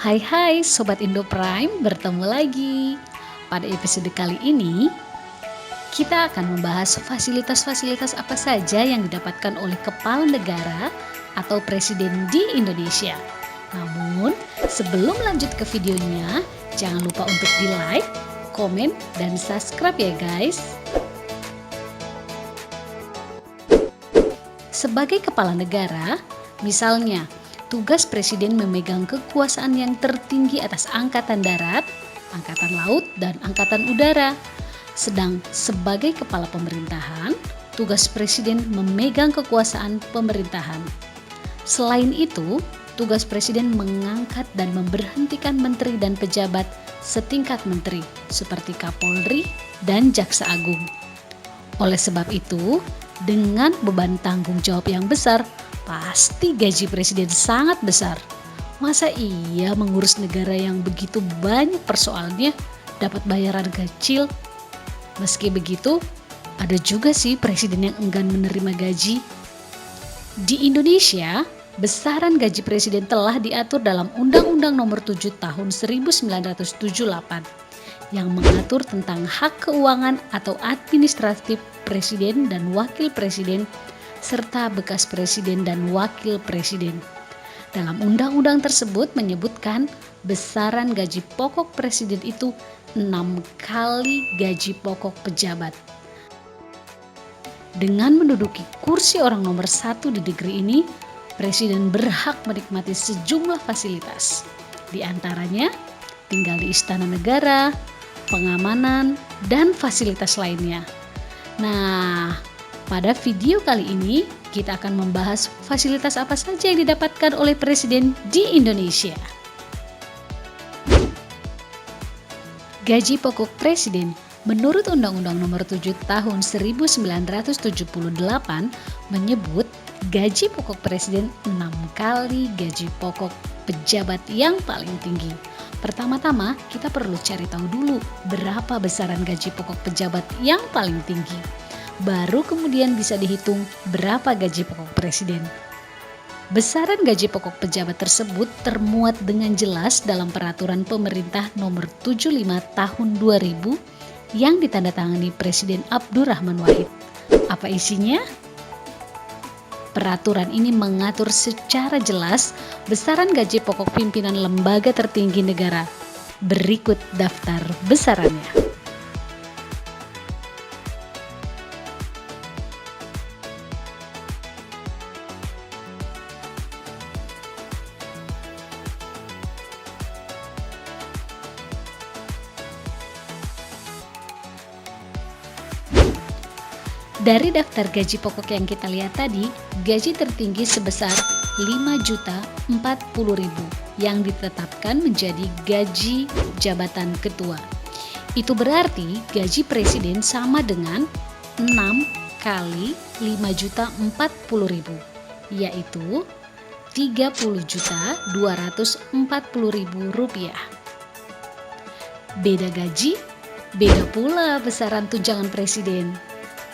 Hai Sobat Indo Prime, bertemu lagi. Pada episode kali ini, kita akan membahas fasilitas-fasilitas apa saja yang didapatkan oleh kepala negara atau presiden di Indonesia. Namun, sebelum lanjut ke videonya, jangan lupa untuk di-like, komen, dan subscribe ya guys. Sebagai kepala negara, misalnya, tugas presiden memegang kekuasaan yang tertinggi atas angkatan darat, angkatan laut, dan angkatan udara. Sedang sebagai kepala pemerintahan, tugas presiden memegang kekuasaan pemerintahan. Selain itu, tugas presiden mengangkat dan memberhentikan menteri dan pejabat setingkat menteri seperti Kapolri dan Jaksa Agung. Oleh sebab itu, dengan beban tanggung jawab yang besar, pasti gaji presiden sangat besar. Masa iya mengurus negara yang begitu banyak persoalannya dapat bayaran kecil? Meski begitu, ada juga sih presiden yang enggan menerima gaji. Di Indonesia, besaran gaji presiden telah diatur dalam Undang-Undang Nomor 7 Tahun 1978 yang mengatur tentang hak keuangan atau administratif presiden dan wakil presiden serta bekas presiden dan wakil presiden. Dalam undang-undang tersebut menyebutkan besaran gaji pokok presiden itu 6 kali gaji pokok pejabat. Dengan menduduki kursi orang nomor 1 di negeri ini, presiden berhak menikmati sejumlah fasilitas. Di antaranya, tinggal di istana negara, pengamanan, dan fasilitas lainnya. Nah, pada video kali ini kita akan membahas fasilitas apa saja yang didapatkan oleh presiden di Indonesia. Gaji pokok presiden menurut Undang-Undang Nomor 7 Tahun 1978 menyebut gaji pokok presiden 6 kali gaji pokok pejabat yang paling tinggi. Pertama-tama kita perlu cari tahu dulu berapa besaran gaji pokok pejabat yang paling tinggi. Baru kemudian bisa dihitung berapa gaji pokok presiden. Besaran gaji pokok pejabat tersebut termuat dengan jelas dalam Peraturan Pemerintah Nomor 75 Tahun 2000 yang ditandatangani Presiden Abdurrahman Wahid. Apa isinya? Peraturan ini mengatur secara jelas besaran gaji pokok pimpinan lembaga tertinggi negara. Berikut daftar besarannya. Dari daftar gaji pokok yang kita lihat tadi, gaji tertinggi sebesar Rp5.040.000 yang ditetapkan menjadi gaji jabatan ketua. Itu berarti gaji presiden sama dengan 6 kali Rp5.040.000, yaitu Rp30.240.000. Beda gaji, beda pula besaran tunjangan presiden.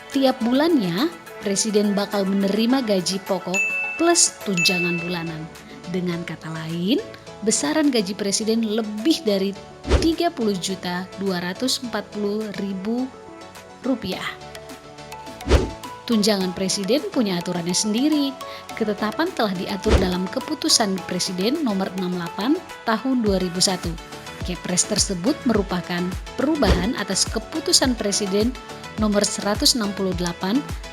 Tiap bulannya, presiden bakal menerima gaji pokok plus tunjangan bulanan. Dengan kata lain, besaran gaji presiden lebih dari Rp30.240.000. Tunjangan presiden punya aturannya sendiri. Ketetapan telah diatur dalam Keputusan Presiden Nomor 68 Tahun 2001. Kepres tersebut merupakan perubahan atas Keputusan Presiden Nomor 168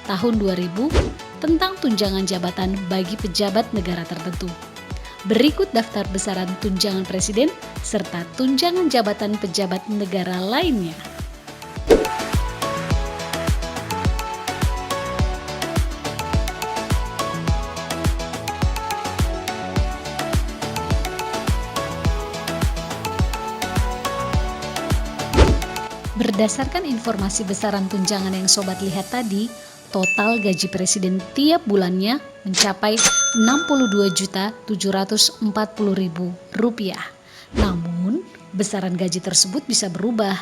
Tahun 2000 tentang tunjangan jabatan bagi pejabat negara tertentu. Berikut daftar besaran tunjangan presiden serta tunjangan jabatan pejabat negara lainnya. Berdasarkan informasi besaran tunjangan yang sobat lihat tadi, total gaji presiden tiap bulannya mencapai Rp62.740.000. Namun, besaran gaji tersebut bisa berubah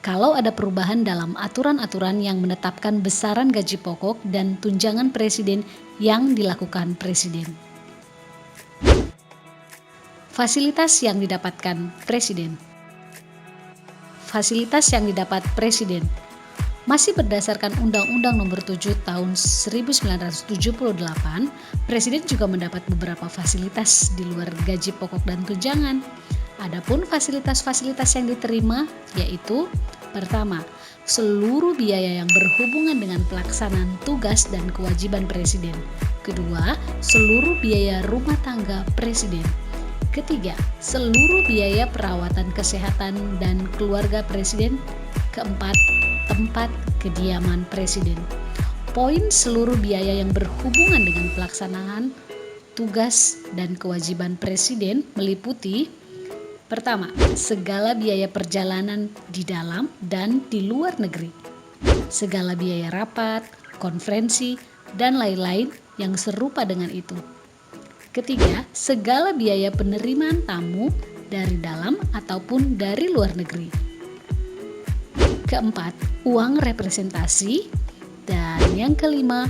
kalau ada perubahan dalam aturan-aturan yang menetapkan besaran gaji pokok dan tunjangan presiden yang dilakukan presiden. Fasilitas yang didapatkan Presiden. Fasilitas yang didapat Presiden masih berdasarkan Undang-Undang Nomor 7 Tahun 1978, Presiden juga mendapat beberapa fasilitas di luar gaji pokok dan tunjangan. Adapun fasilitas-fasilitas yang diterima yaitu: pertama, seluruh biaya yang berhubungan dengan pelaksanaan tugas dan kewajiban Presiden. Kedua, seluruh biaya rumah tangga Presiden. Ketiga, seluruh biaya perawatan kesehatan dan keluarga Presiden. Keempat, tempat kediaman Presiden. Poin seluruh biaya yang berhubungan dengan pelaksanaan tugas dan kewajiban Presiden meliputi: pertama, segala biaya perjalanan di dalam dan di luar negeri, segala biaya rapat, konferensi, dan lain-lain yang serupa dengan itu. Ketiga, segala biaya penerimaan tamu dari dalam ataupun dari luar negeri. Keempat, uang representasi. Dan yang kelima,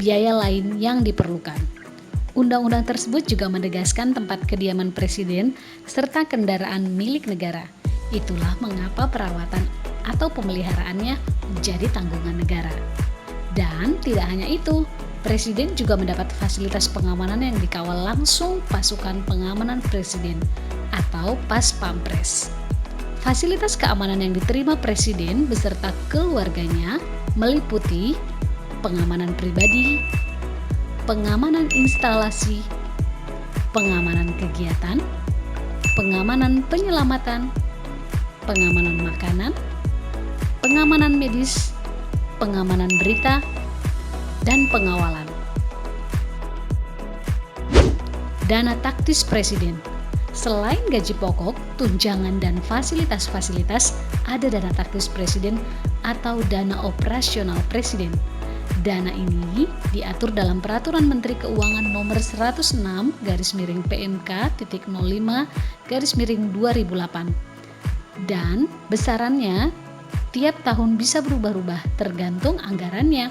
biaya lain yang diperlukan. Undang-undang tersebut juga menegaskan tempat kediaman Presiden serta kendaraan milik negara. Itulah mengapa perawatan atau pemeliharaannya menjadi tanggungan negara. Dan tidak hanya itu, Presiden juga mendapat fasilitas pengamanan yang dikawal langsung pasukan pengamanan Presiden atau Pas Pampres. Fasilitas keamanan yang diterima Presiden beserta keluarganya meliputi pengamanan pribadi, pengamanan instalasi, pengamanan kegiatan, pengamanan penyelamatan, pengamanan makanan, pengamanan medis, pengamanan berita, dan pengawalan. Dana taktis Presiden. Selain gaji pokok, tunjangan, dan fasilitas-fasilitas, ada dana taktis Presiden atau dana operasional Presiden. Dana ini diatur dalam Peraturan Menteri Keuangan Nomor 106/PMK.05/2008 dan besarannya tiap tahun bisa berubah-ubah tergantung anggarannya.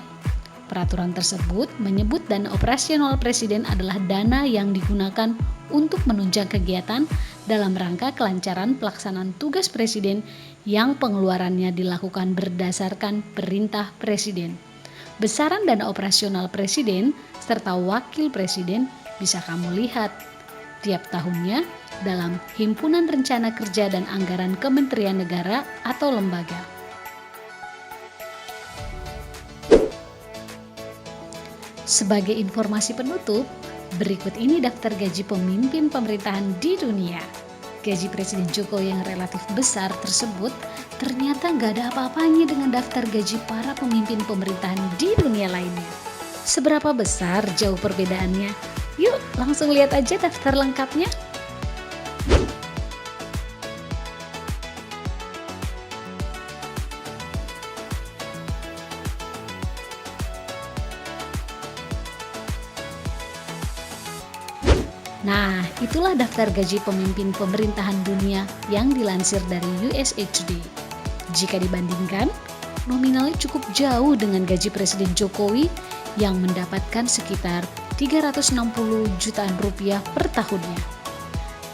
Peraturan tersebut menyebut dana operasional Presiden adalah dana yang digunakan untuk menunjang kegiatan dalam rangka kelancaran pelaksanaan tugas Presiden yang pengeluarannya dilakukan berdasarkan perintah Presiden. Besaran dana operasional Presiden serta Wakil Presiden bisa kamu lihat tiap tahunnya dalam Himpunan Rencana Kerja dan Anggaran Kementerian Negara atau lembaga. Sebagai informasi penutup, berikut ini daftar gaji pemimpin pemerintahan di dunia. Gaji Presiden Jokowi yang relatif besar tersebut ternyata gak ada apa-apanya dengan daftar gaji para pemimpin pemerintahan di dunia lainnya. Seberapa besar jauh perbedaannya? Yuk langsung lihat aja daftar lengkapnya. Nah, itulah daftar gaji pemimpin pemerintahan dunia yang dilansir dari USA Today. Jika dibandingkan, nominalnya cukup jauh dengan gaji Presiden Jokowi yang mendapatkan sekitar 360 jutaan rupiah per tahunnya.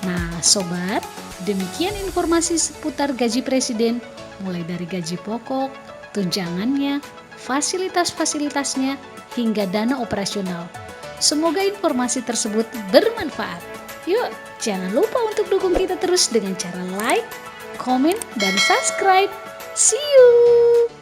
Nah, sobat, demikian informasi seputar gaji Presiden, mulai dari gaji pokok, tunjangannya, fasilitas-fasilitasnya, hingga dana operasional. Semoga informasi tersebut bermanfaat. Yuk, jangan lupa untuk dukung kita terus dengan cara like, komen, dan subscribe. See you!